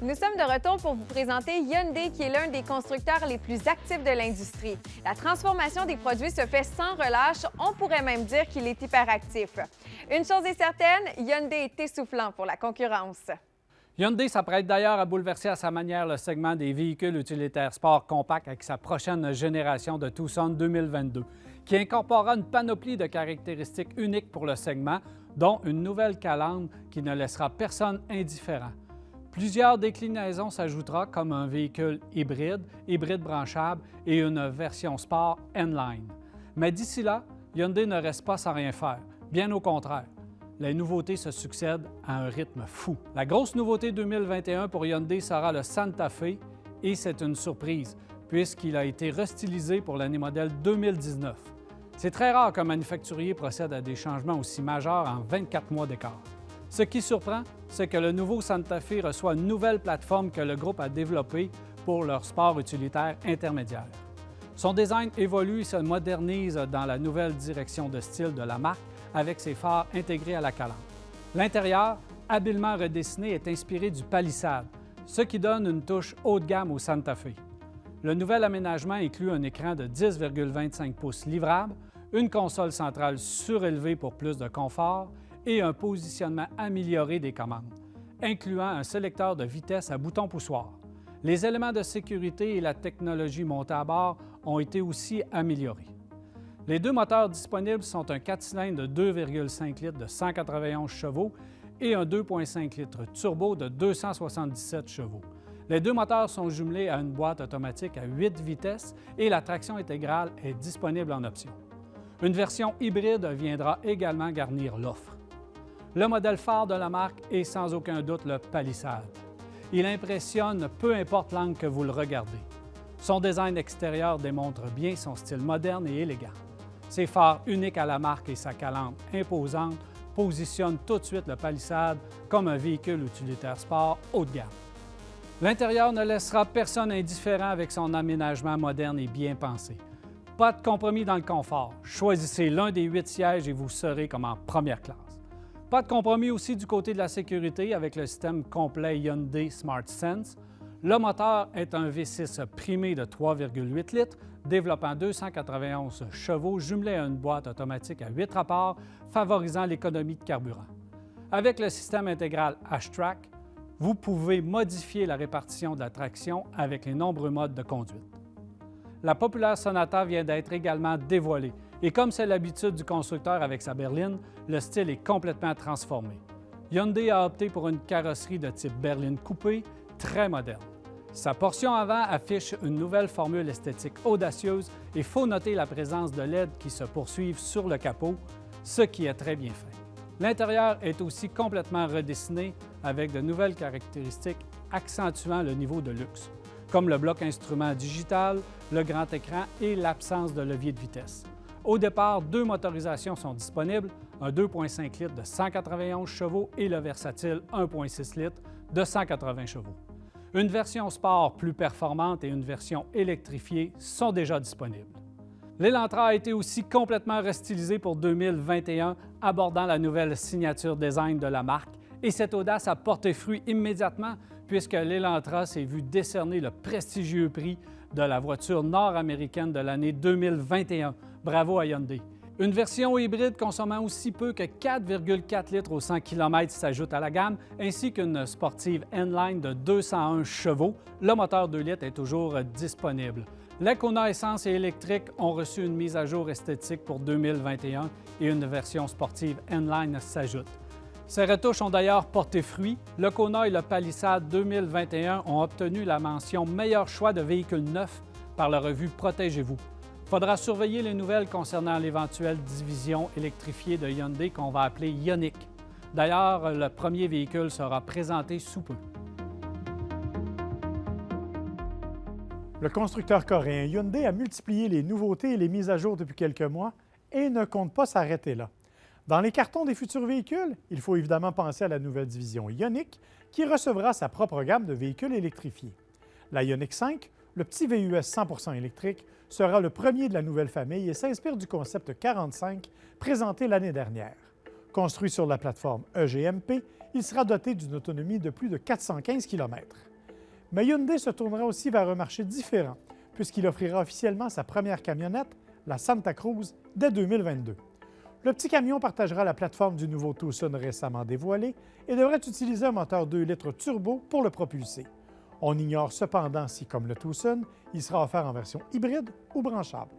Nous sommes de retour pour vous présenter Hyundai, qui est l'un des constructeurs les plus actifs de l'industrie. La transformation des produits se fait sans relâche. On pourrait même dire qu'il est hyperactif. Une chose est certaine, Hyundai est essoufflant pour la concurrence. Hyundai s'apprête d'ailleurs à bouleverser à sa manière le segment des véhicules utilitaires sport compacts avec sa prochaine génération de Tucson 2022, qui incorporera une panoplie de caractéristiques uniques pour le segment, dont une nouvelle calandre qui ne laissera personne indifférent. Plusieurs déclinaisons s'ajoutera comme un véhicule hybride branchable et une version sport N-Line. Mais d'ici là, Hyundai ne reste pas sans rien faire, bien au contraire. Les nouveautés se succèdent à un rythme fou. La grosse nouveauté 2021 pour Hyundai sera le Santa Fe et c'est une surprise puisqu'il a été restylisé pour l'année modèle 2019. C'est très rare qu'un manufacturier procède à des changements aussi majeurs en 24 mois d'écart. Ce qui surprend, c'est que le nouveau Santa Fe reçoit une nouvelle plateforme que le groupe a développée pour leur sport utilitaire intermédiaire. Son design évolue et se modernise dans la nouvelle direction de style de la marque avec ses phares intégrés à la calandre. L'intérieur, habilement redessiné, est inspiré du Palisade, ce qui donne une touche haut de gamme au Santa Fe. Le nouvel aménagement inclut un écran de 10,25 pouces livrable, une console centrale surélevée pour plus de confort et un positionnement amélioré des commandes, incluant un sélecteur de vitesse à bouton poussoir. Les éléments de sécurité et la technologie montée à bord ont été aussi améliorés. Les deux moteurs disponibles sont un 4 cylindres de 2,5 litres de 191 chevaux et un 2,5 litres turbo de 277 chevaux. Les deux moteurs sont jumelés à une boîte automatique à 8 vitesses et la traction intégrale est disponible en option. Une version hybride viendra également garnir l'offre. Le modèle phare de la marque est sans aucun doute le Palisade. Il impressionne peu importe l'angle que vous le regardez. Son design extérieur démontre bien son style moderne et élégant. Ses phares uniques à la marque et sa calandre imposante positionnent tout de suite le Palisade comme un véhicule utilitaire sport haut de gamme. L'intérieur ne laissera personne indifférent avec son aménagement moderne et bien pensé. Pas de compromis dans le confort. Choisissez l'un des 8 sièges et vous serez comme en première classe. Pas de compromis aussi du côté de la sécurité avec le système complet Hyundai Smart Sense. Le moteur est un V6 primé de 3,8 litres, développant 291 chevaux, jumelé à une boîte automatique à 8 rapports, favorisant l'économie de carburant. Avec le système intégral H-Track, vous pouvez modifier la répartition de la traction avec les nombreux modes de conduite. La populaire Sonata vient d'être également dévoilée. Et comme c'est l'habitude du constructeur avec sa berline, le style est complètement transformé. Hyundai a opté pour une carrosserie de type berline coupée, très moderne. Sa portion avant affiche une nouvelle formule esthétique audacieuse et il faut noter la présence de LED qui se poursuivent sur le capot, ce qui est très bien fait. L'intérieur est aussi complètement redessiné avec de nouvelles caractéristiques accentuant le niveau de luxe, comme le bloc instrument digital, le grand écran et l'absence de levier de vitesse. Au départ, 2 motorisations sont disponibles, un 2,5 litres de 191 chevaux et le versatile 1,6 litres de 180 chevaux. Une version sport plus performante et une version électrifiée sont déjà disponibles. L'Elantra a été aussi complètement restylisé pour 2021, abordant la nouvelle signature design de la marque, et cette audace a porté fruit immédiatement puisque l'Elantra s'est vu décerner le prestigieux prix de la voiture nord-américaine de l'année 2021. Bravo à Hyundai. Une version hybride consommant aussi peu que 4,4 litres au 100 km s'ajoute à la gamme, ainsi qu'une sportive N-Line de 201 chevaux. Le moteur 2 litres est toujours disponible. Les Kona essence et électrique ont reçu une mise à jour esthétique pour 2021 et une version sportive N-Line s'ajoute. Ces retouches ont d'ailleurs porté fruit. Le Kona et le Palisade 2021 ont obtenu la mention « Meilleur choix de véhicule neuf » par la revue Protégez-vous. Il faudra surveiller les nouvelles concernant l'éventuelle division électrifiée de Hyundai qu'on va appeler Ioniq. D'ailleurs, le premier véhicule sera présenté sous peu. Le constructeur coréen Hyundai a multiplié les nouveautés et les mises à jour depuis quelques mois et ne compte pas s'arrêter là. Dans les cartons des futurs véhicules, il faut évidemment penser à la nouvelle division Ioniq qui recevra sa propre gamme de véhicules électrifiés. La Ioniq 5, le petit VUS 100% électrique, sera le premier de la nouvelle famille et s'inspire du concept 45 présenté l'année dernière. Construit sur la plateforme EGMP, il sera doté d'une autonomie de plus de 415 km. Mais Hyundai se tournera aussi vers un marché différent, puisqu'il offrira officiellement sa première camionnette, la Santa Cruz, dès 2022. Le petit camion partagera la plateforme du nouveau Tucson récemment dévoilé et devrait utiliser un moteur 2 litres turbo pour le propulser. On ignore cependant si, comme le Tucson, il sera offert en version hybride ou branchable.